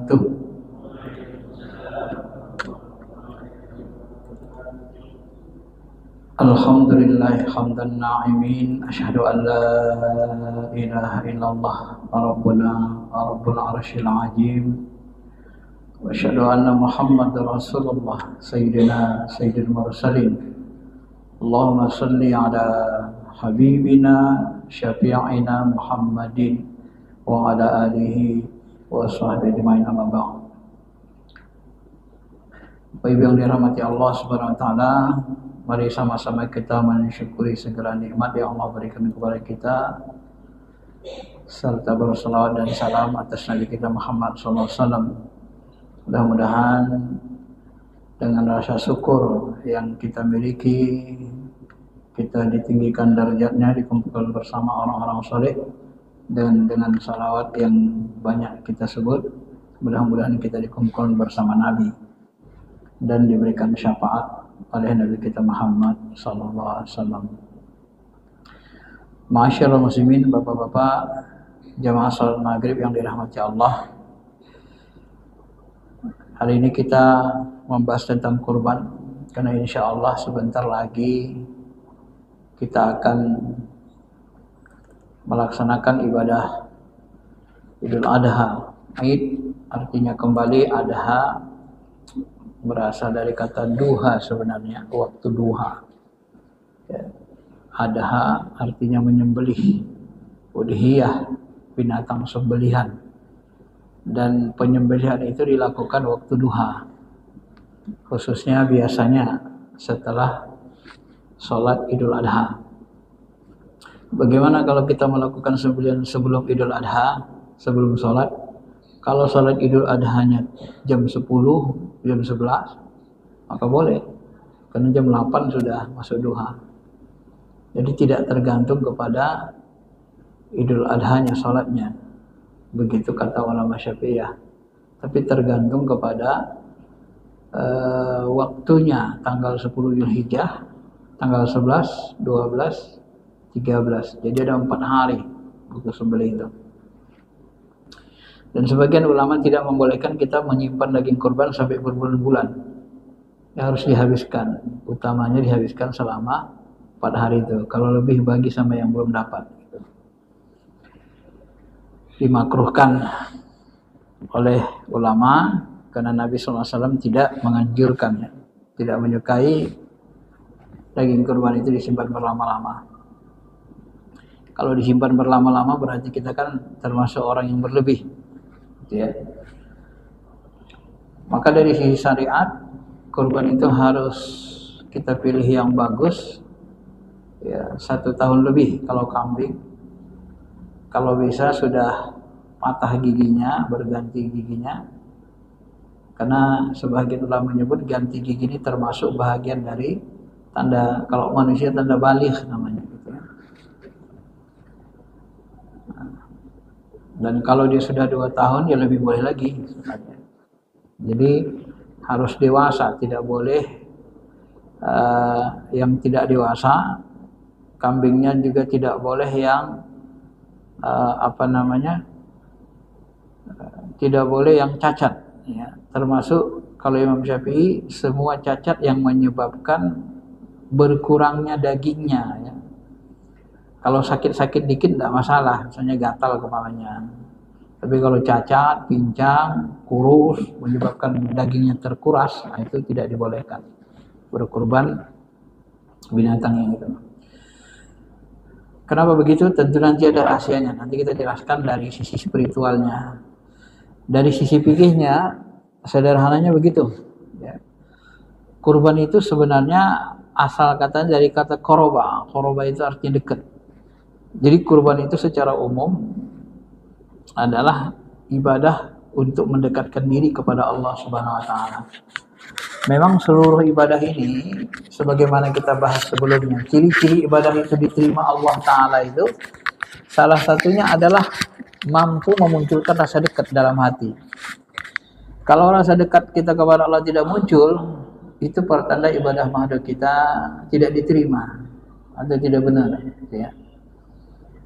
Tuh. Alhamdulillah hamdan na'imin asyhadu an la ilaha illallah rabbul arsyil azim wa asyhadu anna muhammadar rasulullah sayyidul mursalin Allahumma salli ala habibina syafi'ina muhammadin wa ala alihi wa sahbihi ajma'in amma ba'd. Bapak Ibu yang dirahmati Allah Subhanahu wa taala, mari sama-sama kita mensyukuri segala nikmat yang Allah berikan kepada kita, serta berselawat dan salam atas Nabi kita Muhammad SAW. Mudah-mudahan dengan rasa syukur yang kita miliki, kita ditinggikan derajatnya, dikumpulkan bersama orang-orang soleh, dan dengan salawat yang banyak kita sebut, mudah-mudahan kita dikumpulkan bersama Nabi dan diberikan syafaat oleh Nabi kita Muhammad SAW. Ma'asyiral muslimin, bapak-bapak jamaah salat maghrib yang dirahmati Allah. Hari ini kita membahas tentang kurban, karena insya Allah sebentar lagi kita akan melaksanakan ibadah Idul Adha. Id artinya kembali, Adha berasal dari kata duha, sebenarnya waktu duha. Adha artinya menyembelih, udhiyah binatang sembelihan, dan penyembelihan itu dilakukan waktu duha, khususnya biasanya setelah sholat Idul Adha. Bagaimana kalau kita melakukan sembelihan sebelum Idul Adha, sebelum sholat? Kalau sholat Idul Adhanya jam 10, jam 11, maka boleh, karena jam 8 sudah masuk duha. Jadi tidak tergantung kepada Idul Adhanya sholatnya, begitu kata ulama Syafi'iyah, tapi tergantung kepada waktunya, tanggal 10 Zulhijjah, tanggal 11, 12, 13. Jadi ada 4 hari untuk sembelih itu. Dan sebagian ulama tidak membolehkan kita menyimpan daging kurban sampai berbulan-bulan. Ya, harus dihabiskan. Utamanya dihabiskan selama 4 hari itu. Kalau lebih bagi sama yang belum dapat. Dimakruhkan oleh ulama karena Nabi SAW tidak menganjurkannya, tidak menyukai daging kurban itu disimpan berlama-lama. Kalau disimpan berlama-lama berarti kita kan termasuk orang yang berlebih, gitu ya. Maka dari sisi syariat, kurban itu harus kita pilih yang bagus, ya, 1 tahun lebih kalau kambing. Kalau bisa sudah patah giginya, berganti giginya, karena sebagian ulama menyebut ganti gigi ini termasuk bahagian dari tanda, kalau manusia tanda baligh namanya, gitu ya. Dan kalau dia sudah 2 tahun, ya lebih boleh lagi. Jadi harus dewasa, tidak boleh yang tidak dewasa. Kambingnya juga tidak boleh yang tidak boleh yang cacat. Ya. Termasuk kalau Imam Syafi'i, semua cacat yang menyebabkan berkurangnya dagingnya. Ya. Kalau sakit-sakit dikit tidak masalah, misalnya gatal kepalanya. Tapi kalau cacat, pincang, kurus, menyebabkan dagingnya terkuras, nah itu tidak dibolehkan berkurban binatang yang itu. Kenapa begitu? Tentu nanti ada rahasianya. Nanti kita jelaskan dari sisi spiritualnya. Dari sisi fikihnya, sederhananya begitu. Ya. Kurban itu sebenarnya asal katanya dari kata koroba. Koroba itu artinya dekat. Jadi kurban itu secara umum adalah ibadah untuk mendekatkan diri kepada Allah Subhanahu wa taala. Memang seluruh ibadah ini sebagaimana kita bahas sebelumnya, ciri-ciri ibadah itu diterima Allah taala itu salah satunya adalah mampu memunculkan rasa dekat dalam hati. Kalau rasa dekat kita kepada Allah tidak muncul, itu pertanda ibadah makhluk kita tidak diterima atau tidak benar, ya.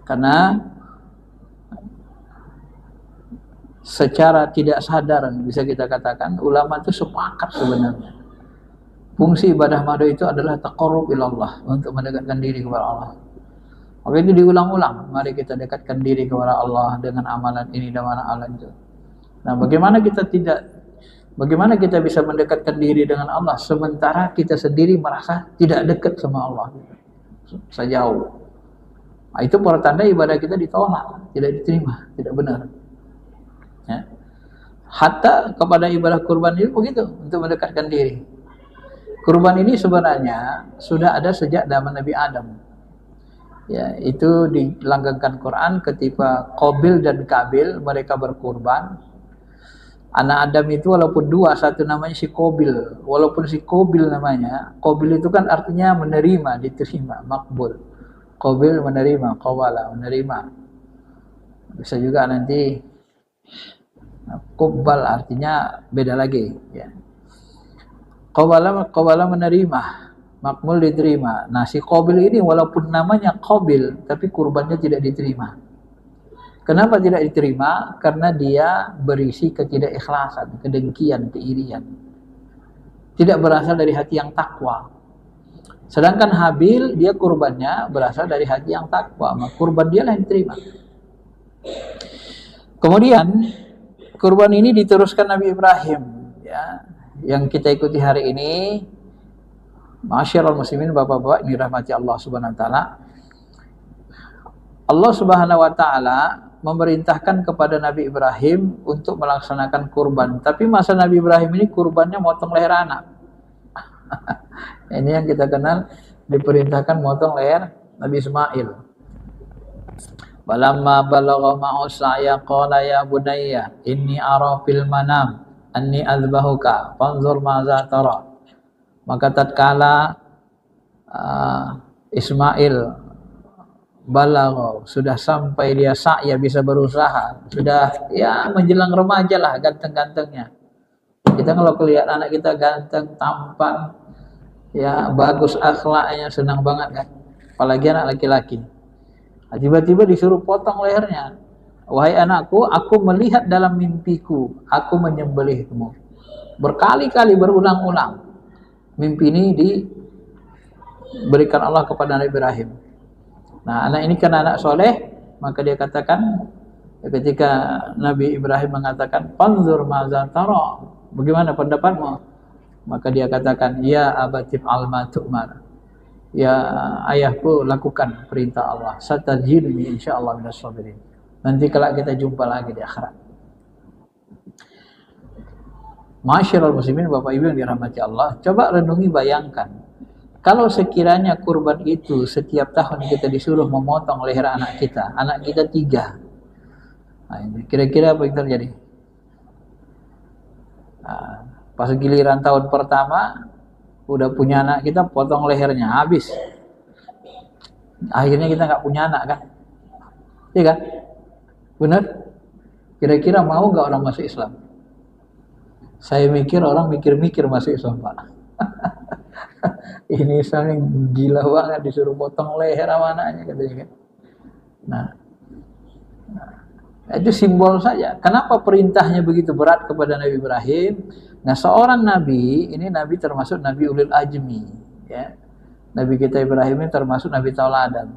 Karena secara tidak sadar bisa kita katakan ulama itu sepakat sebenarnya fungsi ibadah makhluk itu adalah taqarrub ilallah, untuk mendekatkan diri kepada Allah. Maka itu diulang-ulang, mari kita dekatkan diri kepada Allah dengan amalan ini dan amalan itu. Nah, bagaimana kita bisa mendekatkan diri dengan Allah sementara kita sendiri merasa tidak dekat sama Allah, sejauh. Nah, itu pertanda ibadah kita ditolak, tidak diterima, tidak benar. Ya. Hatta kepada ibadah kurban ini begitu, untuk mendekatkan diri. Kurban ini sebenarnya sudah ada sejak zaman Nabi Adam. Ya, itu dilanggengkan Quran ketika Qabil dan Kabil mereka berkurban. Anak Adam itu walaupun dua, satu namanya si Qabil. Walaupun si Qabil namanya, Qabil itu kan artinya menerima, diterima, makbul. Qabil menerima, qawala menerima. Bisa juga nanti Qabbal artinya beda lagi, ya. Qawala menerima, makmul diterima. Nah, si Qabil ini walaupun namanya Qabil tapi kurbannya tidak diterima. Kenapa tidak diterima? Karena dia berisi ketidakikhlasan, kedengkian, keirian. Tidak berasal dari hati yang takwa. Sedangkan Habil dia kurbannya berasal dari hati yang takwa, maka kurban dia lah yang diterima. Kemudian kurban ini diteruskan Nabi Ibrahim, ya, yang kita ikuti hari ini. Ma'asyiral muslimin, bapak-bapak ini rahmati Allah Subhanahu wa taala. Allah Subhanahu wa taala memerintahkan kepada Nabi Ibrahim untuk melaksanakan kurban. Tapi masa Nabi Ibrahim ini kurbannya motong leher anak. Ini yang kita kenal, diperintahkan motong leher Nabi Ismail. Balamma balagha ma'u sa'ya qala ya bunayya inni ara fil manam anni azbahuka fanzur maza tara. Maka tatkala Ismail balagha, sudah sampai dia sa'ya, bisa berusaha, sudah ya menjelang remaja lah, ganteng-gantengnya. Kita kalau kelihatan anak kita ganteng, tampan, ya bagus akhlaknya, senang banget kan, apalagi anak laki-laki. Nah, tiba-tiba disuruh potong lehernya. Wahai anakku, aku melihat dalam mimpiku, aku menyembelihmu. Berkali-kali, berulang-ulang. Mimpi ini diberikan Allah kepada Nabi Ibrahim. Nah, anak ini kan anak soleh, maka dia katakan, ketika Nabi Ibrahim mengatakan, "Fanzur maza tara," bagaimana pendapatmu? Maka dia katakan, "Ya abatif alma tu'mar." Ya ayahku, lakukan perintah Allah. Satajiduni insyaallah minas sabirin. Nanti kelak kita jumpa lagi di akhirat. Ma'asyiral muslimin, Bapak Ibu yang dirahmati Allah, coba renungi, bayangkan. Kalau sekiranya kurban itu setiap tahun kita disuruh memotong leher anak kita 3. Nah, kira-kira apa yang terjadi? Nah, pas giliran tahun pertama udah punya anak, kita potong lehernya, habis. Akhirnya kita nggak punya anak kan? Iya kan? Benar? Kira-kira mau nggak orang masuk Islam? Saya mikir orang mikir-mikir masuk Islam, Pak. Ini Islam yang gila banget, disuruh potong leher sama anaknya katanya kan. Nah, itu simbol saja. Kenapa perintahnya begitu berat kepada Nabi Ibrahim? Nah, seorang nabi, ini nabi termasuk Nabi Ulil Ajmi, ya. Nabi kita Ibrahim ini termasuk Nabi Tauladan.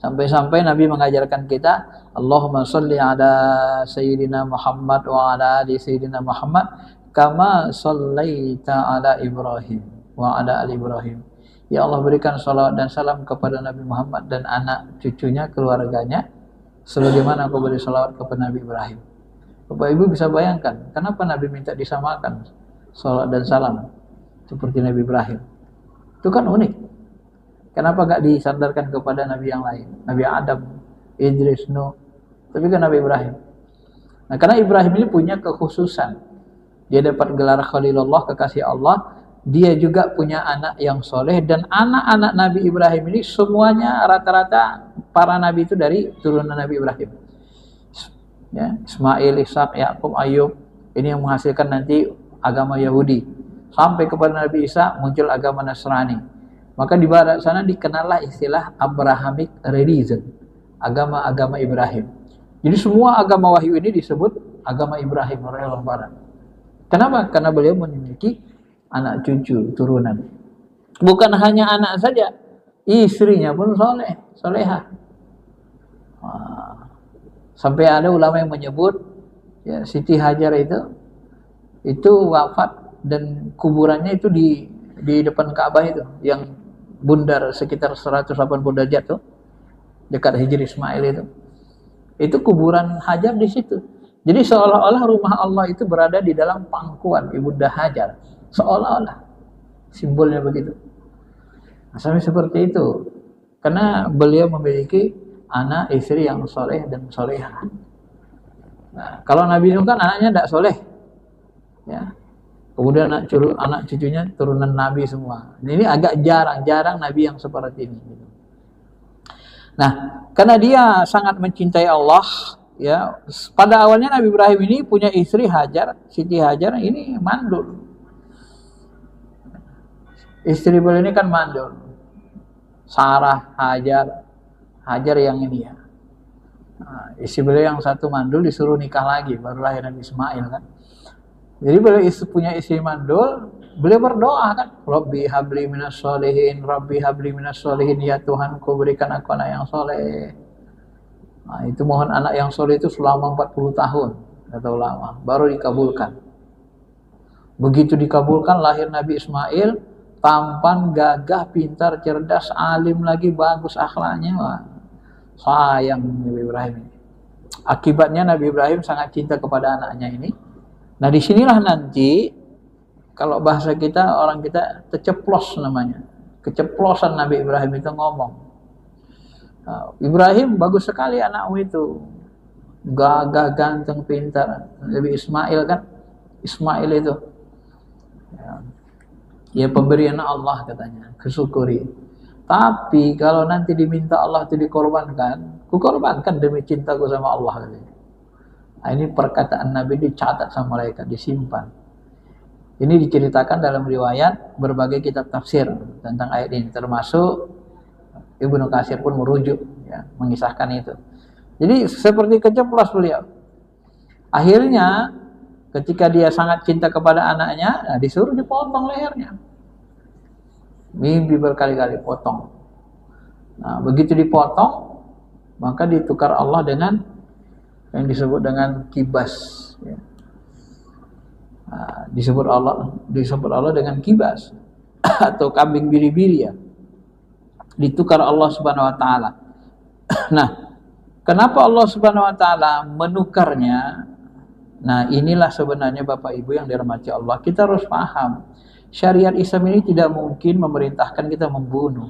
Sampai-sampai Nabi mengajarkan kita, Allahumma sholli ala Sayyidina Muhammad wa ala ali Sayyidina Muhammad kama shallaita ala Ibrahim wa ala ali Ibrahim. Ya Allah, berikan salawat dan salam kepada Nabi Muhammad dan anak cucunya, keluarganya, sebagaimana aku beri salawat kepada Nabi Ibrahim. Bapak Ibu bisa bayangkan, kenapa Nabi minta disamakan salawat dan salam seperti Nabi Ibrahim? Itu kan unik. Kenapa gak disandarkan kepada Nabi yang lain? Nabi Adam, Idris, Nuh, tapi kan Nabi Ibrahim. Nah, karena Ibrahim ini punya kekhususan. Dia dapat gelar Khalilullah, kekasih Allah. Dia juga punya anak yang soleh. Dan anak-anak Nabi Ibrahim ini semuanya rata-rata para nabi itu dari turunan Nabi Ibrahim. Ya, Ismail, Ishak, Yakub, Ayub. Ini yang menghasilkan nanti agama Yahudi. Sampai kepada Nabi Isa muncul agama Nasrani. Maka di barat sana dikenallah istilah Abrahamic religion. Agama-agama Ibrahim. Jadi semua agama wahyu ini disebut agama Ibrahim orang barat. Kenapa? Karena beliau memiliki anak cucu, turunan. Bukan hanya anak saja, istrinya pun solehah. Sampai ada ulama yang menyebut ya, Siti Hajar itu wafat dan kuburannya itu di depan Ka'bah itu, yang bundar sekitar 180 derajat tuh, dekat Hijri Ismail itu. Itu kuburan Hajar di situ. Jadi seolah-olah rumah Allah itu berada di dalam pangkuan Ibunda Hajar. Seolah-olah. Simbolnya begitu. Nah, sampai seperti itu. Karena beliau memiliki anak istri yang soleh dan solehah. Nah, kalau Nabi Nuh kan anaknya tidak soleh. Ya. Kemudian anak cucunya turunan Nabi semua. Ini agak jarang Nabi yang seperti ini. Nah, karena dia sangat mencintai Allah, ya. Pada awalnya Nabi Ibrahim ini punya istri Hajar, Siti Hajar ini mandul. Istri beliau ini kan mandul. Sarah, Hajar yang ini ya. Nah, istri beliau yang satu mandul disuruh nikah lagi, baru lahir Nabi Ismail kan. Jadi beliau punya istri mandul, beliau berdoa kan, Rabbi habli minas sholihin, Rabbi habli minas sholihin, ya Tuhanku berikan aku anak yang soleh. Nah, itu mohon anak yang soleh itu selama 40 tahun, kata ulama, baru dikabulkan. Begitu dikabulkan, lahir Nabi Ismail, tampan, gagah, pintar, cerdas, alim lagi, bagus akhlaknya. Wah, sayang Nabi Ibrahim ini. Akibatnya Nabi Ibrahim sangat cinta kepada anaknya ini. Nah, disinilah nanti kalau bahasa kita, orang kita terceplos namanya. Keceplosan Nabi Ibrahim itu ngomong. Nah, Ibrahim bagus sekali anakmu itu. Gagah, ganteng, pintar. Nabi Ismail kan. Ismail itu. Ya pemberian Allah katanya. Kesyukuri. Tapi kalau nanti diminta Allah itu dikorbankan. Kukorbankan demi cintaku sama Allah katanya. Nah, ini perkataan Nabi dicatat sama malaikat, disimpan. Ini diceritakan dalam riwayat berbagai kitab tafsir tentang ayat ini, termasuk Ibnu Katsir pun merujuk, ya, mengisahkan itu. Jadi seperti keceplos beliau. Akhirnya ketika dia sangat cinta kepada anaknya, nah, disuruh dipotong lehernya. Mimpi berkali-kali potong. Nah, begitu dipotong, maka ditukar Allah dengan yang disebut dengan kibas, ya. Nah, disebut Allah dengan kibas atau kambing biri-biri ya. Ditukar Allah Subhanahu wa taala. Nah, kenapa Allah Subhanahu wa taala menukarnya? Nah, inilah sebenarnya Bapak Ibu yang dirahmati Allah. Kita harus paham, syariat Islam ini tidak mungkin memerintahkan kita membunuh.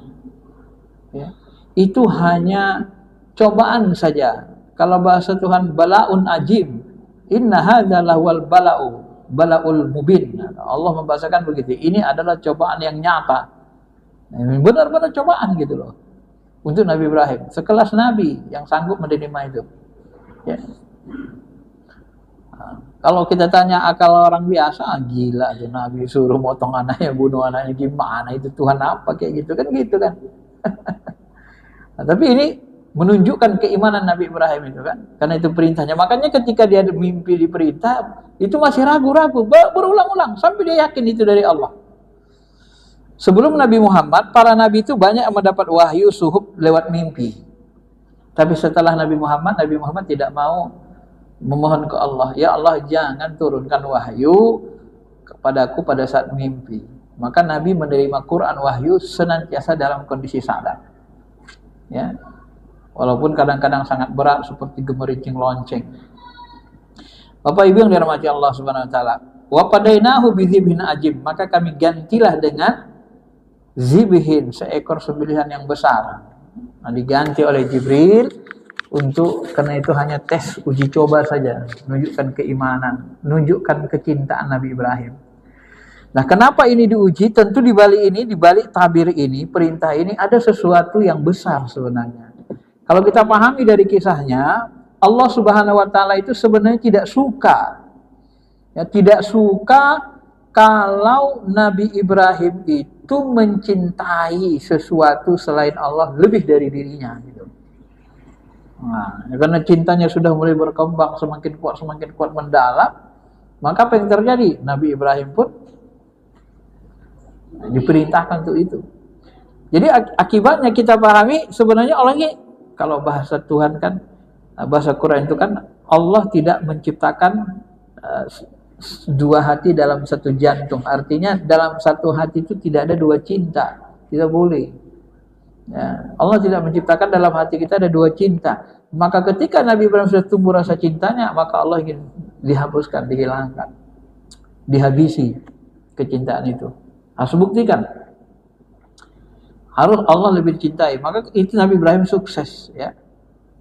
Ya. Itu hanya cobaan saja. Kalau bahasa Tuhan balaun ajib, inna hadza lahwal balaul mubin. Allah membahasakan begitu. Ini adalah cobaan yang nyata. Benar-benar cobaan gitu loh. Untuk Nabi Ibrahim, sekelas Nabi yang sanggup menerima itu. Ya. Nah, kalau kita tanya akal orang biasa, gila tuh Nabi suruh motong anaknya, bunuh anaknya, gimana itu Tuhan apa kayak gitu kan? Nah, tapi ini menunjukkan keimanan Nabi Ibrahim itu kan, karena itu perintahnya. Makanya ketika dia mimpi diperintah, itu masih ragu-ragu, berulang-ulang sampai dia yakin itu dari Allah. Sebelum Nabi Muhammad, para nabi itu banyak mendapat wahyu suhuf lewat mimpi. Tapi setelah Nabi Muhammad tidak mau memohon ke Allah, ya Allah jangan turunkan wahyu kepadaku pada saat mimpi. Maka Nabi menerima Quran wahyu senantiasa dalam kondisi sadar. Ya. Walaupun kadang-kadang sangat berat seperti gemerincing lonceng. Bapak Ibu yang dirahmati Allah Subhanahu wa taala, wa padainahu bidzibhin ajib, maka kami gantilah dengan zibhin, seekor sembelihan yang besar. Nah, diganti oleh Jibril karena itu hanya tes uji coba saja, menunjukkan keimanan, menunjukkan kecintaan Nabi Ibrahim. Nah, kenapa ini diuji? Tentu di balik tabir ini, perintah ini ada sesuatu yang besar sebenarnya. Kalau kita pahami dari kisahnya, Allah Subhanahu wa taala itu sebenarnya tidak suka kalau Nabi Ibrahim itu mencintai sesuatu selain Allah lebih dari dirinya gitu. Nah, karena cintanya sudah mulai berkembang semakin kuat mendalam, maka apa yang terjadi? Nabi Ibrahim pun diperintahkan untuk itu. Jadi akibatnya kita pahami sebenarnya Allah ini, kalau bahasa Tuhan kan, bahasa Quran itu kan, Allah tidak menciptakan dua hati dalam satu jantung. Artinya dalam satu hati itu tidak ada dua cinta, tidak boleh. Ya, Allah tidak menciptakan dalam hati kita ada dua cinta. Maka ketika Nabi Ibrahim sudah tumbuh rasa cintanya, maka Allah ingin dihapuskan, dihilangkan, dihabisi kecintaan itu. Harus buktikan, harus Allah lebih dicintai. Maka itu Nabi Ibrahim sukses, ya.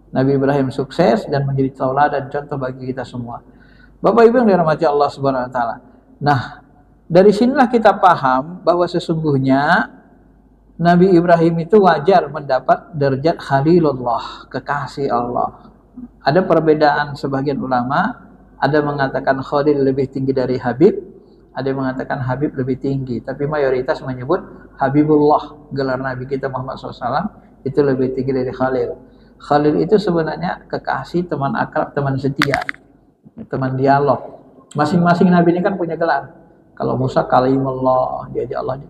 Nabi Ibrahim sukses dan menjadi tauladan dan contoh bagi kita semua. Bapak Ibu yang dirahmati Allah Subhanahu wa taala. Nah, dari sinilah kita paham bahwa sesungguhnya Nabi Ibrahim itu wajar mendapat derajat Khalilullah, kekasih Allah. Ada perbedaan sebagian ulama, ada mengatakan Khalil lebih tinggi dari Habib, ada yang mengatakan Habib lebih tinggi, tapi mayoritas menyebut Habibullah, gelar Nabi kita Muhammad SAW, itu lebih tinggi dari Khalil. Khalil itu sebenarnya kekasih, teman akrab, teman setia, teman dialog. Masing-masing Nabi ini kan punya gelar. Kalau Musa Kalimullah, dia Allah.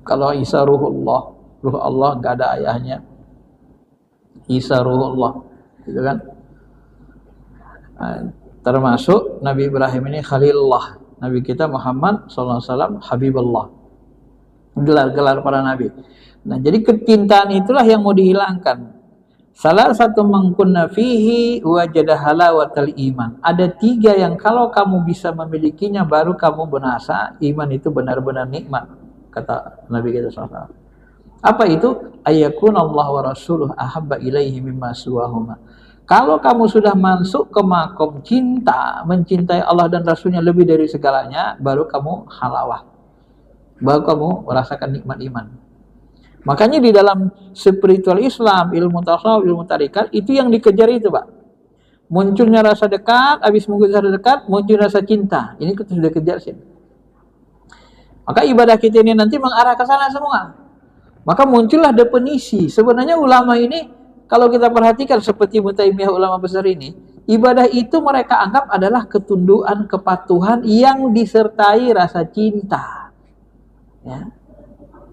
Kalau Isa Ruhullah, Ruh Allah, nggak ada ayahnya. Isa Ruhullah, gitu kan? Termasuk Nabi Ibrahim ini Khalilullah, Nabi kita Muhammad SAW Habibullah, gelar-gelar para Nabi. Nah, jadi kecintaan itulah yang mau dihilangkan. Salah satu mangkunna fihi wajada halawatal iman. Ada 3 yang kalau kamu bisa memilikinya baru kamu merasa iman itu benar-benar nikmat, kata Nabi kita SAW. Apa itu? Ayyakun Allah wa rasuluh ahabba ilaihi mimma suwahuma. Kalau kamu sudah masuk ke makom cinta, mencintai Allah dan Rasulnya lebih dari segalanya, baru kamu halawah, baru kamu merasakan nikmat iman. Makanya di dalam spiritual Islam, ilmu tasawuf, ilmu tarikat, itu yang dikejar itu, Pak. Munculnya rasa dekat, habis muncul rasa dekat, muncul rasa cinta. Ini kita sudah kejar sih. Maka ibadah kita ini nanti mengarah ke sana semua. Maka muncullah definisi. Sebenarnya ulama ini, kalau kita perhatikan seperti Mutaimiyah, ulama besar ini, ibadah itu mereka anggap adalah ketundukan, kepatuhan yang disertai rasa cinta. Ya.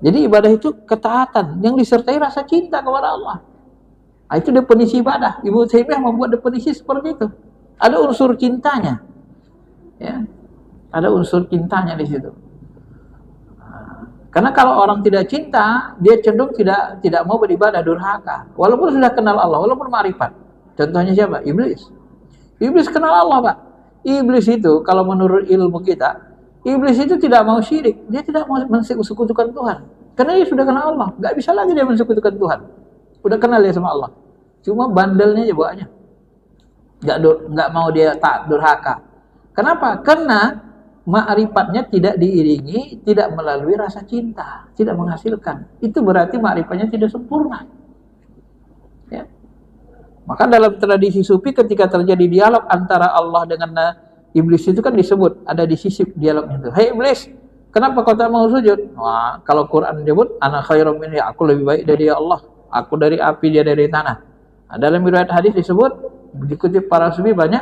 Jadi ibadah itu ketaatan yang disertai rasa cinta kepada Allah. Nah, itu definisi ibadah. Ibnu Taimiyah membuat definisi seperti itu. Ada unsur cintanya. Ya. Ada unsur cintanya di situ. Karena kalau orang tidak cinta, dia cenderung tidak mau beribadah, durhaka. Walaupun sudah kenal Allah, walaupun ma'rifat. Contohnya siapa? Iblis. Iblis kenal Allah, Pak. Iblis itu kalau menurut ilmu kita, Iblis itu tidak mau syirik, dia tidak mau mensekutukan Tuhan. Karena dia sudah kenal Allah, nggak bisa lagi dia mensekutukan Tuhan. Udah kenal dia sama Allah. Cuma bandelnya aja bawaannya. Nggak mau dia taat, durhaka. Kenapa? Karena ma'rifatnya tidak diiringi, tidak melalui rasa cinta, tidak menghasilkan. Itu berarti ma'rifatnya tidak sempurna. Ya. Maka dalam tradisi sufi ketika terjadi dialog antara Allah dengan Iblis itu kan disebut, ada disisip dialognya itu. Hei Iblis, kenapa kau tak mau sujud? Wah, kalau Quran menyebut, ana khairum minhu, aku lebih baik dari Allah. Aku dari api, dia dari tanah. Nah, dalam riwayat hadis disebut, dikutip para sufi banyak,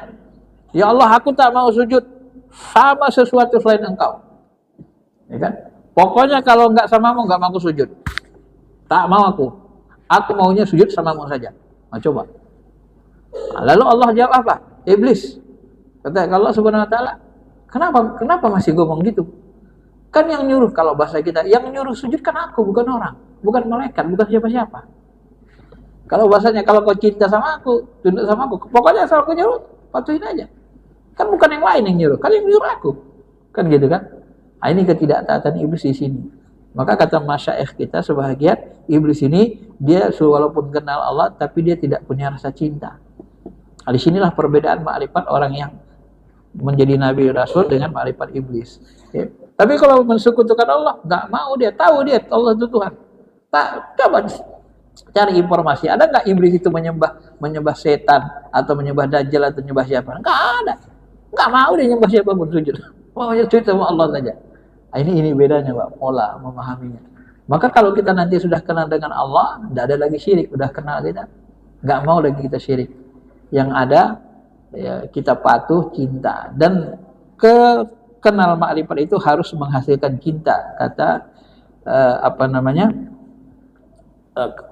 ya Allah, aku tak mau sujud sama sesuatu selain engkau. Ya kan? Pokoknya kalau enggak samamu, enggak mau aku sujud. Tak mau aku. Aku maunya sujud samamu saja. Nah, coba. Nah, lalu Allah jawab apa? Iblis, kata Allah Subhanahu wa taala, kenapa masih ngomong gitu? Kan yang nyuruh, kalau bahasa kita, yang nyuruh sujud kan aku, bukan orang, bukan malaikat, bukan siapa-siapa. Kalau bahasanya, kalau kau cinta sama aku, tunduk sama aku, pokoknya asal aku nyuruh, patuhin aja. Kan bukan yang lain yang nyuruh, kan yang nyuruh aku. Kan gitu kan? Nah, ini ketidaktaatan iblis di sini. Maka kata masyaikh kita sebahagian, iblis ini dia walaupun kenal Allah tapi dia tidak punya rasa cinta. Nah, di sinilah perbedaan makrifat orang yang menjadi nabi rasul dengan makrifat iblis. Ya. Tapi kalau mensekutukan Allah, nggak mau, dia tahu dia Allah itu Tuhan. Tak, coba cari informasi, ada nggak iblis itu menyembah setan atau menyembah dajjal atau menyembah siapa? Nggak ada. Nggak mau dia menyembah siapapun, sujud. Mau sujud sama Allah saja. Nah, ini bedanya Pak, pola memahaminya. Maka kalau kita nanti sudah kenal dengan Allah, tidak ada lagi syirik, sudah kenal kita, nggak mau lagi kita syirik. Yang ada ya, kita patuh, cinta, dan kenal makrifat itu harus menghasilkan cinta. Kata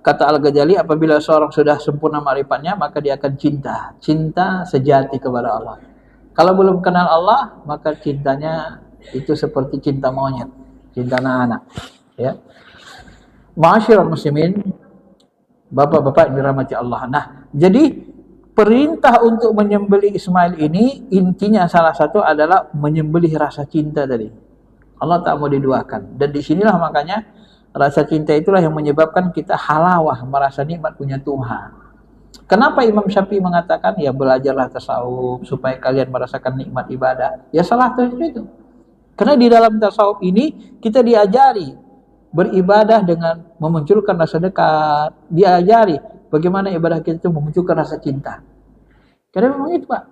kata Al-Ghazali, apabila seorang sudah sempurna makrifatnya, maka dia akan cinta sejati kepada Allah. Kalau belum kenal Allah, maka cintanya itu seperti cinta monyet, cinta anak-anak. Ya, ma'asyiral muslimin, bapak-bapak yang dirahmati Allah. Nah, jadi perintah untuk menyembelih Ismail ini intinya salah satu adalah menyembelih rasa cinta tadi. Allah tak mau diduakan. Dan disinilah makanya rasa cinta itulah yang menyebabkan kita halawah, merasa nikmat punya Tuhan. Kenapa Imam Syafi'i mengatakan, ya belajarlah tasawuf supaya kalian merasakan nikmat ibadah. Ya salah satu itu. Karena di dalam tasawuf ini kita diajari beribadah dengan memunculkan rasa dekat. Diajari bagaimana ibadah kita itu memunculkan rasa cinta. Karena memang itu Pak.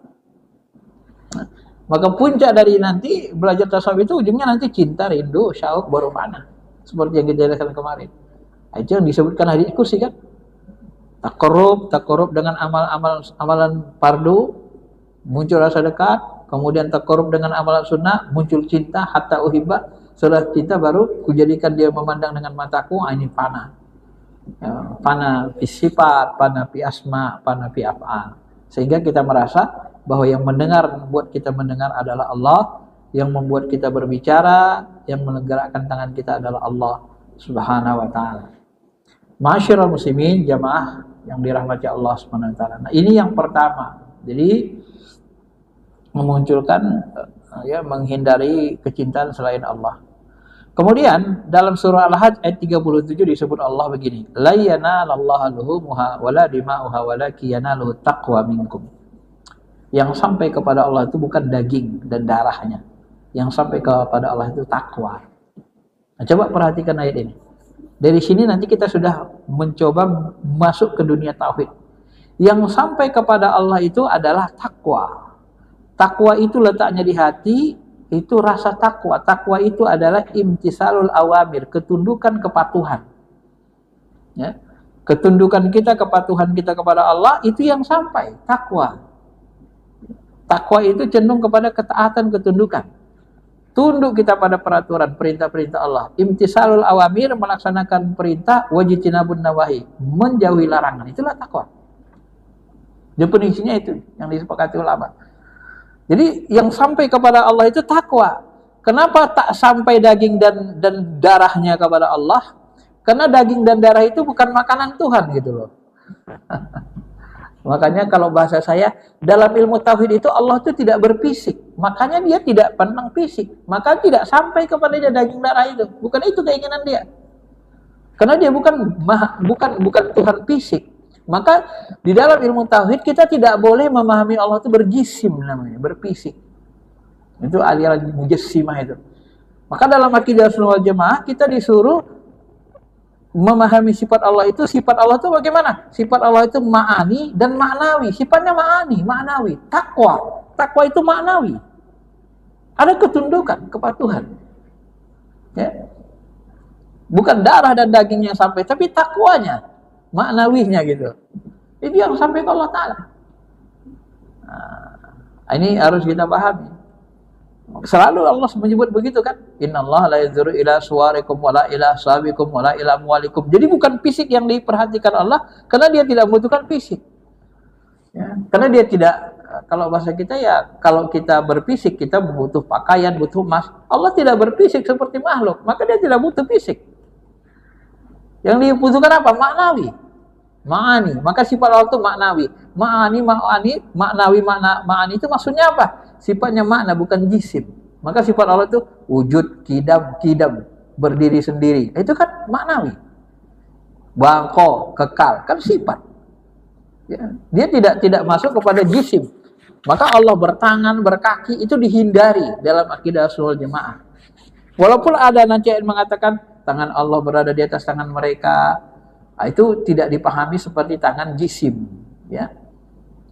Nah, maka puncak dari nanti belajar tasawuf itu ujungnya nanti cinta, rindu, syauq, baru mana. Seperti yang kita jelaskan kemarin. Itu yang disebutkan hadis kursi kan. Takarrub dengan amalan fardu, muncul rasa dekat. Kemudian takarrub dengan amalan sunnah, muncul cinta, hatta uhibba. Setelah cinta baru kujadikan dia memandang dengan mataku, ini fana. Ya, fana fi sifat, fana fi asma, fana fi af'al. Sehingga kita merasa bahwa yang membuat kita mendengar adalah Allah, yang membuat kita berbicara, yang menggerakkan tangan kita adalah Allah Subhanahu wa taala. Ma'asyiral muslimin, jamaah yang dirahmati Allah Subhanahu wa taala. Nah, ini yang pertama. Jadi memunculkan menghindari kecintaan selain Allah. Kemudian dalam surah Al-Hajj ayat 37 disebut Allah begini, la yanalallaha luhumuha wala dima'uha walakin yanaluhu taqwa minkum. Yang sampai kepada Allah itu bukan daging dan darahnya. Yang sampai kepada Allah itu takwa. Nah, coba perhatikan ayat ini. Dari sini nanti kita sudah mencoba masuk ke dunia tauhid. Yang sampai kepada Allah itu adalah takwa. Takwa itu letaknya di hati, itu rasa takwa. Takwa itu adalah imtisalul awamir, ketundukan kepatuhan. Ya. Ketundukan kita, kepatuhan kita kepada Allah, itu yang sampai, takwa. Takwa itu cenderung kepada ketaatan, ketundukan. Tunduk kita pada peraturan, perintah-perintah Allah. Imtisalul awamir, melaksanakan perintah, wajtinabun nawahi, menjauhi larangan. Itulah takwa. Definisinya itu yang disepakati ulama. Jadi yang sampai kepada Allah itu takwa. Kenapa tak sampai daging dan darahnya kepada Allah? Karena daging dan darah itu bukan makanan Tuhan gitu loh. Makanya kalau bahasa saya, dalam ilmu tauhid itu Allah itu tidak berfisik. Makanya dia tidak pandang fisik. Maka tidak sampai kepada dia daging darah itu. Bukan itu keinginan dia. Karena dia bukan Tuhan fisik. Maka di dalam ilmu tauhid kita tidak boleh memahami Allah itu berjisim namanya, berfisik. Itu aliran mujassimah itu. Maka dalam akidah Ahlussunnah wal Jamaah kita disuruh memahami sifat Allah itu bagaimana? Sifat Allah itu ma'ani dan maknawi. Sifatnya ma'ani, maknawi. Takwa itu maknawi. Ada ketundukan, kepatuhan. Ya. Bukan darah dan dagingnya sampai, tapi takwanya, maknawinya gitu. Itu yang sampai ke Allah Ta'ala. Nah, ini harus kita pahami. Selalu Allah menyebut begitu kan, innallaha la yanzuru ila suwarikum wala ila sabikum wala ila amwalikum. Jadi bukan fisik yang diperhatikan Allah, karena dia tidak membutuhkan fisik ya, karena dia tidak, kalau bahasa kita ya, kalau kita berfisik kita butuh pakaian, butuh emas. Allah tidak berfisik seperti makhluk, maka dia tidak butuh fisik. Yang dibutuhkan apa? Maknawi, ma'ani. Maka sifat Allah itu maknawi. Ma'ani itu maksudnya apa? Sifatnya makna, bukan jisim. Maka sifat Allah itu wujud, kidam. berdiri sendiri. Itu kan maknawi. Baqo, kekal, kan sifat. Ya, dia tidak masuk kepada jisim. Maka Allah bertangan, berkaki itu dihindari dalam akidah Ahlussunnah wal Jamaah. Walaupun ada nanti yang mengatakan tangan Allah berada di atas tangan mereka, itu tidak dipahami seperti tangan jisim, ya.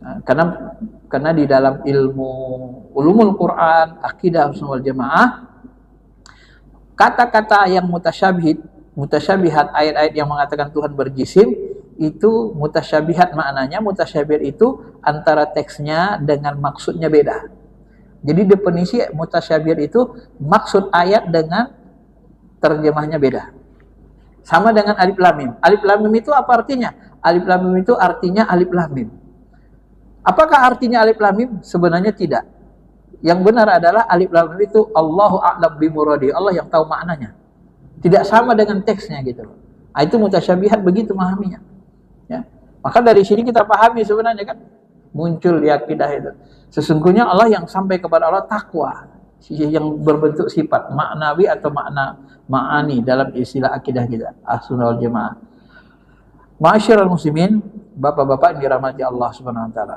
Nah, karena di dalam ilmu ulumul Quran, akidah Ahlussunnah wal Jamaah, kata-kata yang mutasyabihat, ayat-ayat yang mengatakan Tuhan berjisim, itu mutasyabihat, maknanya mutasyabihat itu antara teksnya dengan maksudnya beda. Jadi definisi mutasyabihat itu maksud ayat dengan terjemahnya beda. Sama dengan alif lam mim. Alif lam mim itu apa artinya? Alif lam mim itu artinya alif lam mim. Apakah artinya alif lam mim? Sebenarnya tidak. Yang benar adalah alif lam mim itu Allahu a'lam bimuradi, Allah yang tahu maknanya. Tidak sama dengan teksnya gitu loh. Itu mutasyabihat, begitu memahaminya. Ya. Maka dari sini kita pahami sebenarnya kan muncul di akidah itu. Sesungguhnya Allah yang sampai kepada Allah takwa, yang berbentuk sifat maknawi atau ma'ani dalam istilah akidah kita Ahlussunnah wal Jamaah. Ma'asyiral muslimin, bapak-bapak yang dirahmati Allah Subhanahu wa taala.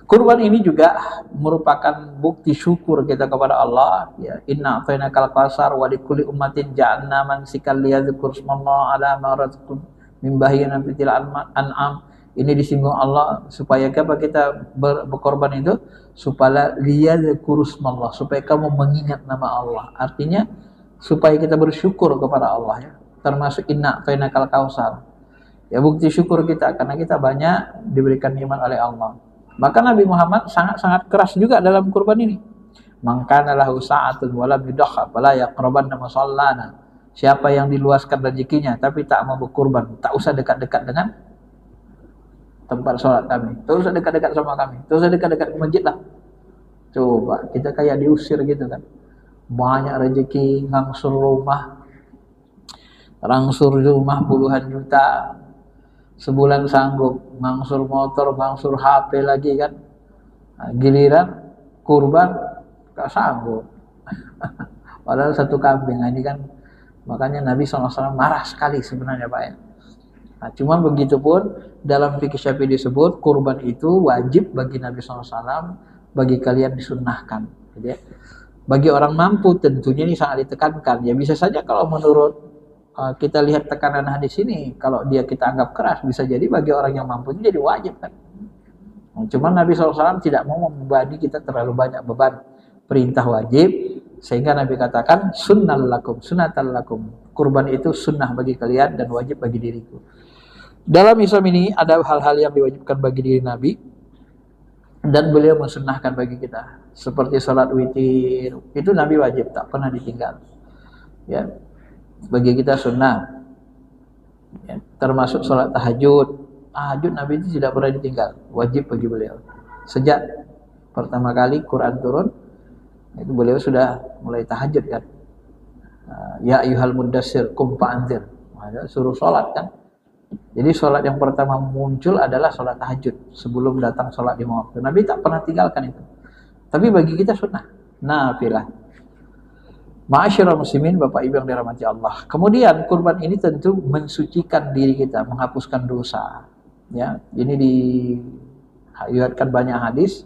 Kurban ini juga merupakan bukti syukur kita kepada Allah, ya. Inna a'tainakal kautsar wa likulli ummatin ja'alna mansikal liyadhkuru ismallahi ala ma razaqahum min bahiyyinatil fitil an'am. Ini disinggung Allah supaya kita berkorban itu supaya liyadhkuru ismallah, supaya kamu mengingat nama Allah. Artinya supaya kita bersyukur kepada Allah, ya. Termasuk inna a'tainakal kautsar. Ya, bukti syukur kita karena kita banyak diberikan nikmat oleh Allah. Maka Nabi Muhammad sangat-sangat keras juga dalam kurban ini. Man kana lahu sa'atun wa lam yudakha fala yaqrabanna musallana. Siapa yang diluaskan rezekinya tapi tak mau berkurban, tak usah dekat-dekat dengan tempat sholat kami. Tak usah dekat-dekat sama kami. Tak usah dekat-dekat ke masjid lah. Coba, kita kayak diusir gitu kan. Banyak rezeki, ngangsur rumah puluhan juta. Sebulan sanggup ngangsur motor, ngangsur HP lagi kan. Nah, giliran kurban gak sanggup. Padahal satu kambing. Nah, ini kan makanya Nabi SAW marah sekali sebenarnya Pak, ya. Nah, cuma begitupun dalam fikih Syafi'i disebut kurban itu wajib bagi Nabi SAW, bagi kalian disunnahkan. Jadi bagi orang mampu tentunya ini sangat ditekankan. Ya bisa saja kalau menurut kita lihat tekanan hadis ini, kalau kita anggap keras, bisa jadi bagi orang yang mampu itu jadi wajib kan. Cuma Nabi SAW tidak mau membebani kita terlalu banyak beban perintah wajib, sehingga Nabi katakan sunnal lakum, sunnatal lakum. Kurban itu sunnah bagi kalian dan wajib bagi diriku. Dalam Islam ini ada hal-hal yang diwajibkan bagi diri Nabi dan beliau mensunnahkan bagi kita. Seperti sholat witir, itu Nabi wajib, tak pernah ditinggal. Ya. Bagi kita sunnah, ya, termasuk sholat tahajud. Tahajud Nabi itu tidak pernah ditinggal, wajib bagi beliau. Sejak pertama kali Quran turun, itu beliau sudah mulai tahajud kan. Ya ayyuhal muddassir qum fa'anzir. Suruh sholat kan. Jadi sholat yang pertama muncul adalah sholat tahajud sebelum datang sholat lima waktu. Nabi tak pernah tinggalkan itu. Tapi bagi kita sunnah, nafilah. Ma'asyiral muslimin, Bapak Ibu yang dirahmati Allah. Kemudian kurban ini tentu mensucikan diri kita, menghapuskan dosa. Ya, ini diriwayatkan banyak hadis.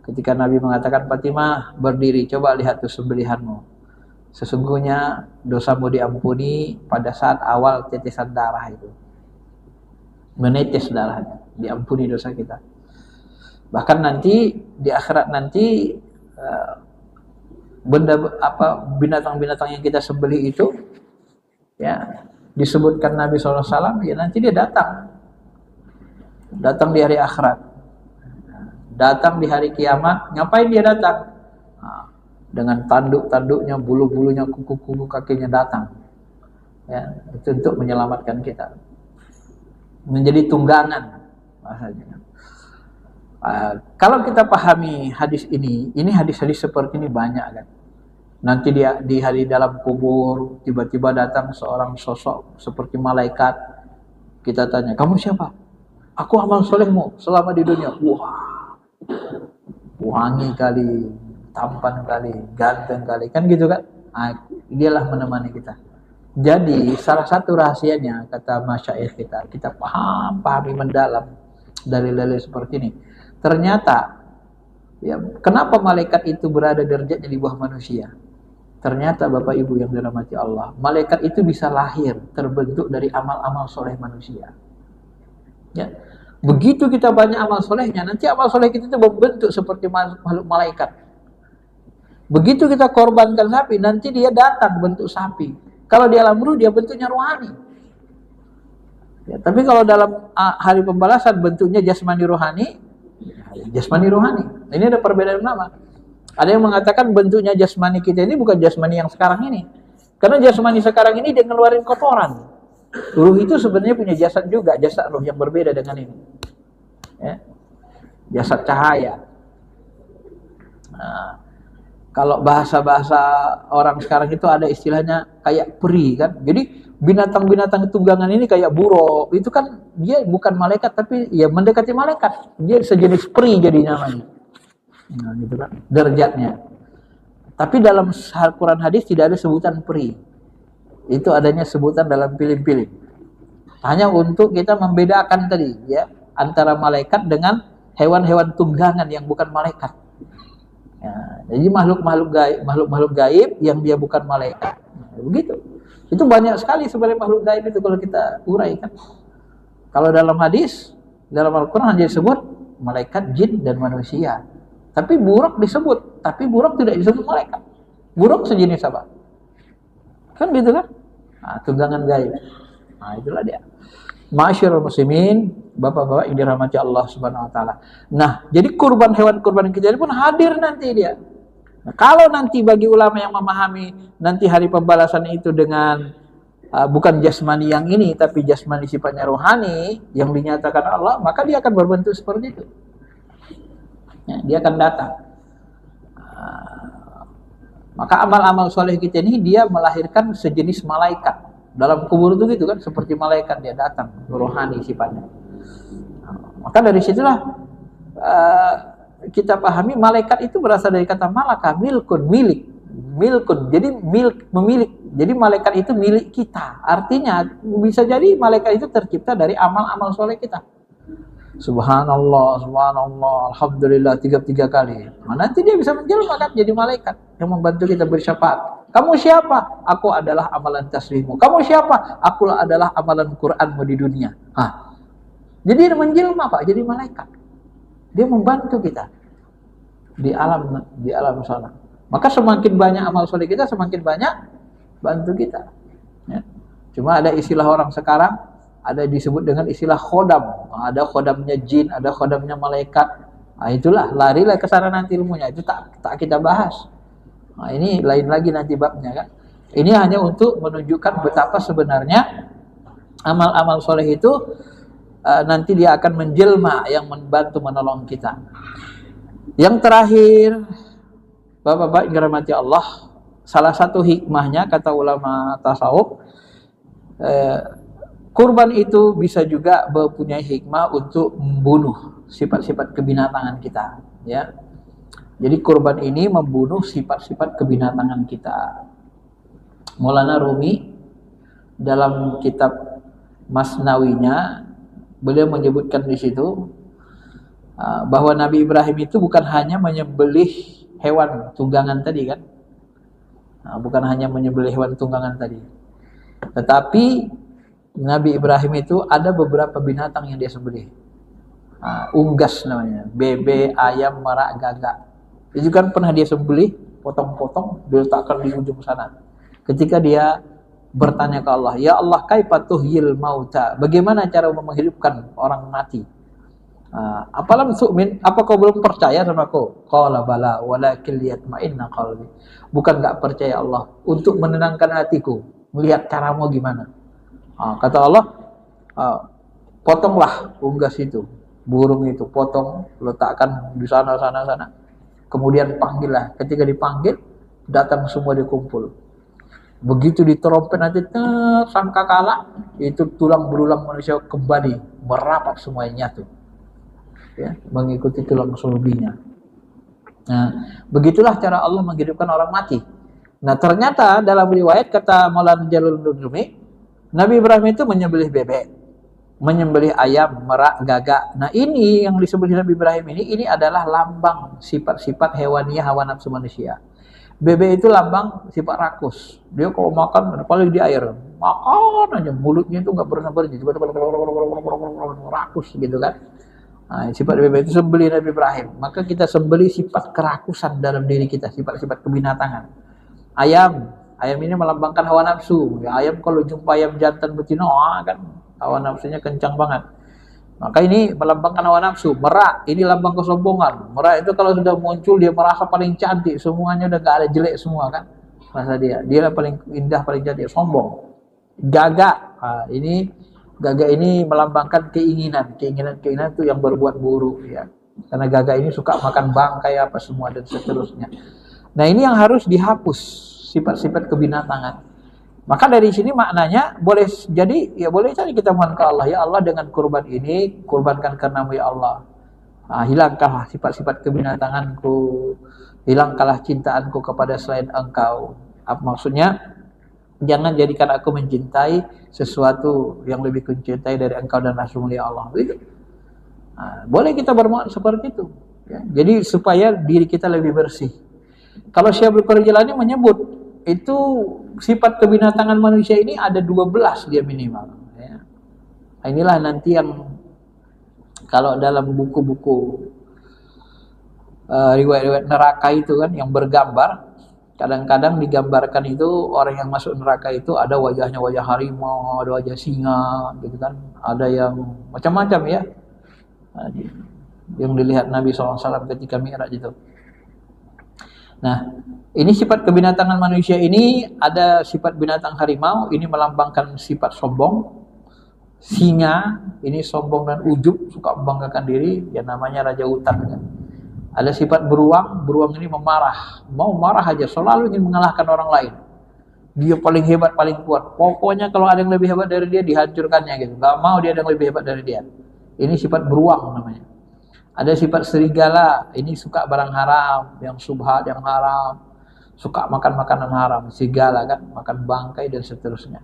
Ketika Nabi mengatakan, Fatimah berdiri, coba lihat tuh sembelihanmu. Sesungguhnya dosamu diampuni pada saat awal tetesan darah itu. Menetes darahnya, diampuni dosa kita. Bahkan nanti di akhirat nanti binatang-binatang yang kita sembelih itu, ya, disebutkan Nabi SAW, ya nanti dia datang di hari akhirat, datang di hari kiamat. Ngapain dia datang? Nah, dengan tanduk-tanduknya, bulu-bulunya, kuku-kuku kakinya datang, ya, itu untuk menyelamatkan kita, menjadi tunggangan bahasanya. Kalau kita pahami hadis ini hadis-hadis seperti ini banyak kan. Nanti dia di hari dalam kubur tiba-tiba datang seorang sosok seperti malaikat. Kita tanya, kamu siapa? Aku amal solehmu selama di dunia. Wah, wangi kali, tampan kali, ganteng kali, kan gitu kan. Dialah menemani kita. Jadi salah satu rahasianya, kata masyaikh kita pahami mendalam dari dalil seperti ini. Ternyata, ya, kenapa malaikat itu berada derajatnya di bawah manusia? Ternyata Bapak Ibu yang dirahmati Allah, malaikat itu bisa lahir, terbentuk dari amal-amal soleh manusia. Ya. Begitu kita banyak amal solehnya, nanti amal soleh kita itu membentuk seperti makhluk malaikat. Begitu kita korbankan sapi, nanti dia datang bentuk sapi. Kalau di alam ruh dia bentuknya rohani. Ya, tapi kalau dalam hari pembalasan bentuknya jasmani rohani, jasmani rohani. Ini ada perbedaan nama. Ada yang mengatakan bentuknya jasmani kita ini bukan jasmani yang sekarang ini. Karena jasmani sekarang ini dia ngeluarin kotoran. Ruh itu sebenarnya punya jasad juga, jasad ruh yang berbeda dengan ini. Ya. Jasad cahaya. Nah, kalau bahasa-bahasa orang sekarang itu ada istilahnya kayak peri kan. Jadi binatang-binatang tunggangan ini kayak buruk. Itu kan dia bukan malaikat tapi ya mendekati malaikat. Dia sejenis peri jadi namanya. Nah, gitu kan derajatnya. Tapi dalam Al-Quran hadis tidak ada sebutan peri. Itu adanya sebutan dalam pilih-pilih. Hanya untuk kita membedakan tadi ya antara malaikat dengan hewan-hewan tunggangan yang bukan malaikat. Ya, jadi makhluk-makhluk gaib yang dia bukan malaikat. Nah, begitu. Itu banyak sekali sebenarnya makhluk gaib itu kalau kita uraikan. Kalau dalam hadis, dalam Al-Quran hanya disebut malaikat, jin, dan manusia. Tapi buruk disebut, tapi buruk tidak disebut malaikat. Buruk sejenis apa? Kan gitu kan? Nah, tunggangan gaib. Nah, itulah dia. Ma'asyiral muslimin, bapak-bapak yang dirahmati Allah Subhanahu wa taala. Nah, jadi kurban hewan kurban kita pun hadir nanti dia. Nah, kalau nanti bagi ulama yang memahami nanti hari pembalasan itu dengan bukan jasmani yang ini tapi jasmani sifatnya rohani yang dinyatakan Allah, maka dia akan berbentuk seperti itu. Ya, dia akan datang. Maka amal-amal soleh kita ini dia melahirkan sejenis malaikat. Dalam kubur itu gitu kan, seperti malaikat dia datang, rohani sifatnya. Maka dari situlah kita pahami malaikat itu berasal dari kata malaka, milkun, milik. Milkun, jadi memiliki. Jadi malaikat itu milik kita. Artinya bisa jadi malaikat itu tercipta dari amal-amal soleh kita. Subhanallah, subhanallah, alhamdulillah 33 kali. Nah, nanti dia bisa menjelma kan jadi malaikat yang membantu kita bersyafaat. Kamu siapa? Aku adalah amalan tasbihmu. Kamu siapa? Aku adalah amalan Qur'anmu di dunia. Nah, jadi dia menjelma Pak, jadi malaikat. Dia membantu kita di alam sana. Maka semakin banyak amal soleh kita, semakin banyak bantu kita. Ya. Cuma ada istilah orang sekarang, ada disebut dengan istilah khodam. Ada khodamnya jin, ada khodamnya malaikat. Nah, itulah, larilah ke sana nanti ilmunya. Itu tak kita bahas. Nah, ini lain lagi nanti babnya kan. Ini hanya untuk menunjukkan betapa sebenarnya amal-amal soleh itu nanti dia akan menjelma yang membantu menolong kita. Yang terakhir, Bapak-bapak yang dirahmati Allah, salah satu hikmahnya kata ulama tasawuf, kurban itu bisa juga mempunyai hikmah untuk membunuh sifat-sifat kebinatangan kita, ya. Jadi kurban ini membunuh sifat-sifat kebinatangan kita. Maulana Rumi dalam kitab Masnawinya beliau menyebutkan di situ bahwa Nabi Ibrahim itu bukan hanya menyembelih hewan tunggangan tadi kan, bukan hanya menyembelih hewan tunggangan tadi, tetapi Nabi Ibrahim itu ada beberapa binatang yang dia sembelih. Unggas namanya, bebek, ayam, merak, gagak. Itu kan pernah dia sembelih, potong-potong, diletakkan di ujung sana. Ketika dia bertanya ke Allah, ya Allah, kaifa tuhyil mauta? Bagaimana cara menghidupkan orang mati? Apalam tu'min? Apa kau belum percaya sama aku? Qala bala walakin liyatma'inna qalbi. Bukan enggak percaya Allah, untuk menenangkan hatiku, melihat caramu gimana. Kata Allah, potonglah unggas itu, burung itu, potong, letakkan di sana. Kemudian panggillah. Ketika dipanggil, datang semua dikumpul. Begitu diterompet nanti, sangkakala, itu tulang belulang manusia kembali merapat semuanya nyatu. Ya, mengikuti tulang sulbinya. Nah, begitulah cara Allah menghidupkan orang mati. Nah ternyata dalam riwayat kata Maulana Jalaluddin Rumi, Nabi Ibrahim itu menyembelih bebek, menyembelih ayam, merak, gagak. Nah ini yang disebut Nabi Ibrahim ini adalah lambang sifat-sifat hewaniah hawa nafsu manusia. Bebek itu lambang sifat rakus. Dia kalau makan paling di air, makan aja mulutnya itu nggak pernah berhenti, rakus gitu kan. Nah, sifat bebek itu sembelih Nabi Ibrahim. Maka kita sembelih sifat kerakusan dalam diri kita, sifat-sifat kebinatangan. Ayam ini melambangkan hawa nafsu. Ya, ayam kalau jumpa ayam jantan betina, kan hawa nafsunya kencang banget. Maka ini melambangkan hawa nafsu. Merak, ini lambang kesombongan. Merak itu kalau sudah muncul dia merasa paling cantik, semuanya udah gak ada jelek semua kan. Masa dia paling indah, paling cantik, sombong. Gagak, gagak ini melambangkan keinginan itu yang berbuat buruk ya. Karena gagak ini suka makan bangkai apa semua dan seterusnya. Nah ini yang harus dihapus, sifat-sifat kebinatangan. Maka dari sini maknanya boleh jadi kita mohon ke Allah, ya Allah dengan kurban ini kurbankan karenamu ya Allah. Nah, hilangkanlah sifat-sifat kebinatanganku, hilangkanlah cintaanku kepada selain Engkau. Apa maksudnya? Jangan jadikan aku mencintai sesuatu yang lebih kucintai dari Engkau dan Rasulmu ya Allah. Gitu. Nah, boleh kita bermohon seperti itu. Ya. Jadi supaya diri kita lebih bersih. Kalau Syekh Abdul Qadir Jilani menyebut itu sifat kebinatangan manusia ini ada 12 dia minimal. Ya. Nah, inilah nanti yang kalau dalam buku-buku riwayat-riwayat neraka itu kan yang bergambar, kadang-kadang digambarkan itu orang yang masuk neraka itu ada wajahnya wajah harimau, ada wajah singa, gitu kan, ada yang macam-macam ya. Nah, yang dilihat Nabi SAW ketika Mi'raj itu. Nah, ini sifat kebinatangan manusia ini ada sifat binatang harimau, ini melambangkan sifat sombong. Singa, ini sombong dan ujub, suka membanggakan diri, ya namanya Raja Hutan kan. Ada sifat beruang, beruang ini memarah, mau marah aja, selalu ingin mengalahkan orang lain. Dia paling hebat, paling kuat. Pokoknya kalau ada yang lebih hebat dari dia, dihancurkannya gitu. Gak mau dia ada yang lebih hebat dari dia. Ini sifat beruang namanya. Ada sifat serigala, ini suka barang haram, yang subhat, yang haram, suka makan makanan haram, serigala kan, makan bangkai dan seterusnya.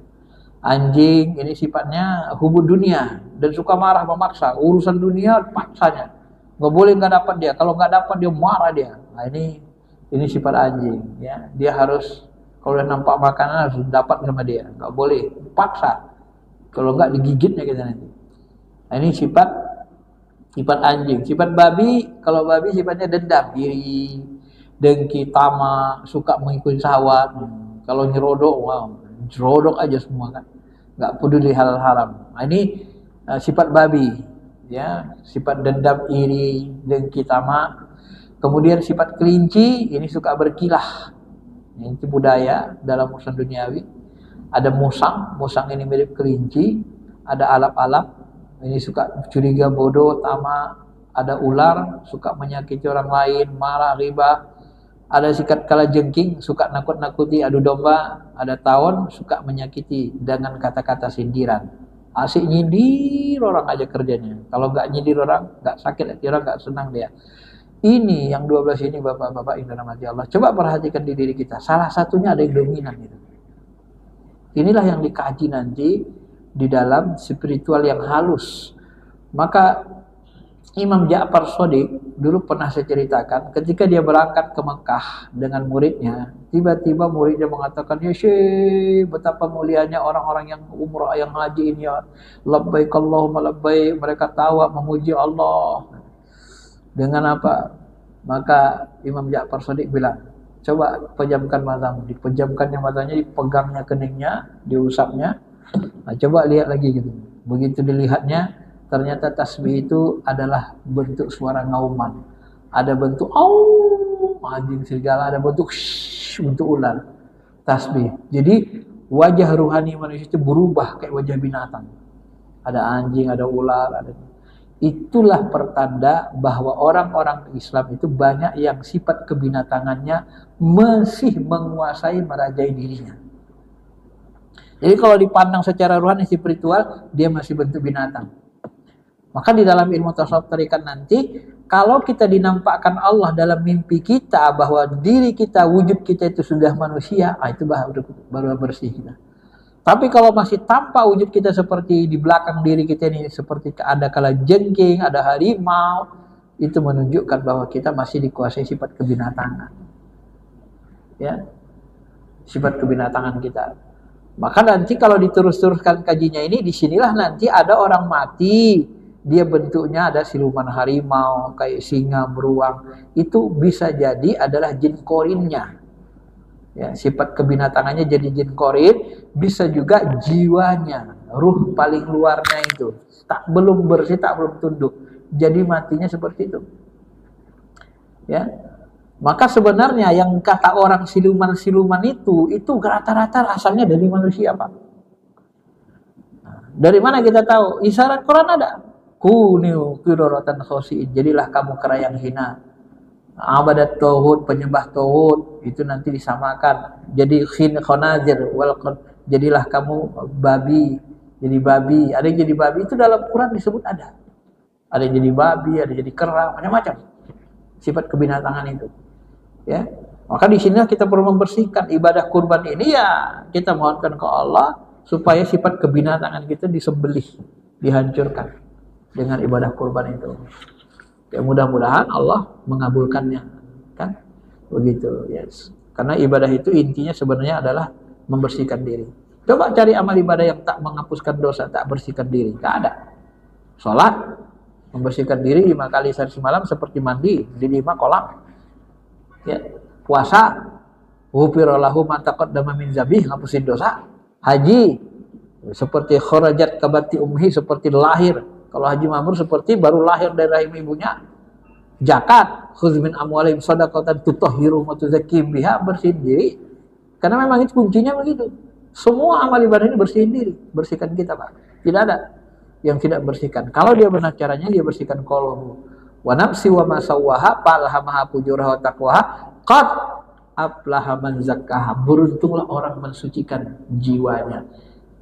Anjing, ini sifatnya hubud dunia dan suka marah memaksa, urusan dunia paksanya. Nggak boleh nggak dapat dia, kalau nggak dapat dia marah dia. Nah ini sifat anjing, ya. Dia harus kalau udah nampak makanan harus dapat sama dia, nggak boleh paksa. Kalau nggak digigitnya kita nanti. Nah, ini sifat anjing. Sifat babi, kalau babi sifatnya dendam, iri, dengki, tamak, suka mengikuti syahwat. Kalau nyerodok, nyerodok aja semua kan, nggak peduli hal haram. Nah, ini sifat babi, ya, sifat dendam, iri, dengki, tamak. Kemudian sifat kelinci, ini suka berkilah. Ini budaya dalam urusan duniawi. Ada musang ini mirip kelinci. Ada alap-alap, ini suka curiga, bodoh, tamak. Ada ular, suka menyakiti orang lain, marah, riba. Ada sikat kalajengking, suka nakut-nakuti, adu domba. Ada tawon, suka menyakiti dengan kata-kata sindiran. Asik nyindir orang aja kerjanya. Kalau nggak nyindir orang, nggak sakit hati orang, nggak senang dia. Ini yang 12 ini bapak-bapak yang dirahmati Allah. Coba perhatikan di diri kita. Salah satunya ada yang dominan itu. Inilah yang dikaji nanti di dalam spiritual yang halus. Maka Imam Ja'far Shadiq dulu pernah saya ceritakan ketika dia berangkat ke Mekah dengan muridnya, tiba-tiba muridnya mengatakan, ya Syekh, betapa mulianya orang-orang yang umrah, yang haji ini ya. Labbaik Allahumma labbaik. Mereka tawa memuji Allah. Dengan apa? Maka Imam Ja'far Shadiq bilang, coba pejamkan matamu. Dipejamkannya matanya, dipegangnya keningnya, diusapnya. Nah, coba lihat lagi gitu. Begitu dilihatnya, ternyata tasbih itu adalah bentuk suara ngauman. Ada bentuk anjing serigala, ada bentuk bentuk ular. Tasbih. Jadi wajah ruhani manusia itu berubah kayak wajah binatang. Ada anjing, ada ular, ada. Itulah pertanda bahwa orang-orang Islam itu banyak yang sifat kebinatangannya masih menguasai, merajai dirinya. Jadi kalau dipandang secara rohani spiritual, dia masih bentuk binatang. Maka di dalam ilmu tasawuf tarikat nanti, kalau kita dinampakkan Allah dalam mimpi kita bahwa diri kita, wujud kita itu sudah manusia, itu baru bersih kita. Tapi kalau masih tanpa wujud kita seperti di belakang diri kita ini, seperti ada kalajengking, ada harimau, itu menunjukkan bahwa kita masih dikuasai sifat kebinatangan. Ya, sifat kebinatangan kita. Maka nanti kalau diterus-teruskan kajinya ini, disinilah nanti ada orang mati, dia bentuknya ada siluman harimau, kayak singa, beruang. Itu bisa jadi adalah jin korinnya. Ya, sifat kebinatangannya jadi jin korin, bisa juga jiwanya, ruh paling luarnya itu. Belum bersih, belum tunduk. Jadi matinya seperti itu. Ya. Maka sebenarnya yang kata orang siluman-siluman itu rata-rata asalnya dari manusia, Pak. Dari mana kita tahu? Isyarat Quran ada. Kuniu qiraratan khosiin, jadilah kamu kera yang hina. Abadat tauhid, penyembah tauhid, itu nanti disamakan. Jadi khanazir jadilah kamu babi, jadi babi. Ada yang jadi babi itu dalam Quran disebut ada. Ada yang jadi babi, ada yang jadi kera, macam-macam. Sifat kebinatangan itu. Ya. Maka di sini kita perlu membersihkan ibadah kurban ini, ya kita mohonkan ke Allah supaya sifat kebinatangan kita disembelih, dihancurkan dengan ibadah kurban itu. Ya mudah-mudahan Allah mengabulkannya, kan? Begitu, yes. Karena ibadah itu intinya sebenarnya adalah membersihkan diri. Coba cari amal ibadah yang tak menghapuskan dosa, tak bersihkan diri. Tidak ada. Sholat, membersihkan diri 5 kali sehari semalam seperti mandi di 5 kolam. Ya. Puasa, ghufirallahu ma taqaddama min dzambih, ngapusin dosa. Haji, seperti kharajat kabati umhi, seperti lahir. Kalau haji mabrur seperti baru lahir dari rahim ibunya. Zakat, khudz min amwalihim shadaqatan tutahhiruhum wa tuzakkihim biha, bersihin diri. Karena memang itu kuncinya begitu. Semua amal ibadah ini bersihin diri, bersihkan kita, Pak. Tidak ada yang tidak bersihkan. Kalau dia benar caranya, dia bersihkan qalbu. Wa nafsi wa ma sawwaha falhamaha fujuraha wa taqwaha qad aflaha man zakkaha. Beruntunglah orang mensucikan jiwanya.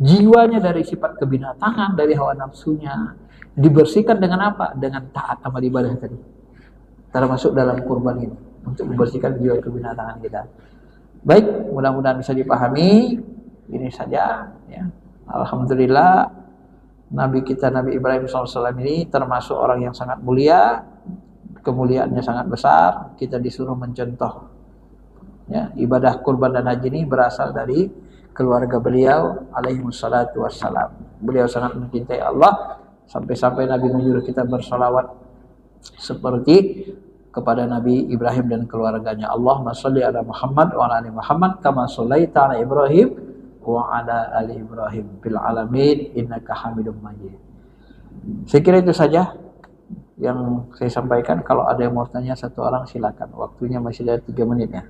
Jiwanya dari sifat kebinatangan, dari hawa nafsunya. Dibersihkan dengan apa? Dengan taat amal ibadah tadi. Termasuk dalam kurban ini. Untuk membersihkan jiwa kebinatangan kita. Baik, mudah-mudahan bisa dipahami. Ini saja. Ya. Alhamdulillah, Nabi kita, Nabi Ibrahim SAW ini termasuk orang yang sangat mulia. Kemuliaannya sangat besar. Kita disuruh mencontoh. Ya, ibadah kurban dan haji ini berasal dari keluarga beliau alaihi wassalatu wassalam. Beliau sangat mencintai Allah. Sampai-sampai Nabi menyuruh kita bersolawat seperti kepada Nabi Ibrahim dan keluarganya. Allahumma sholli ala Muhammad wa ala ali Muhammad kama shollaita ala Ibrahim wa ala ali Ibrahim fil alamin innaka Hamidum Majid. Saya kira itu saja yang saya sampaikan. Kalau ada yang mau tanya satu orang silakan. Waktunya masih ada 3 menit ya.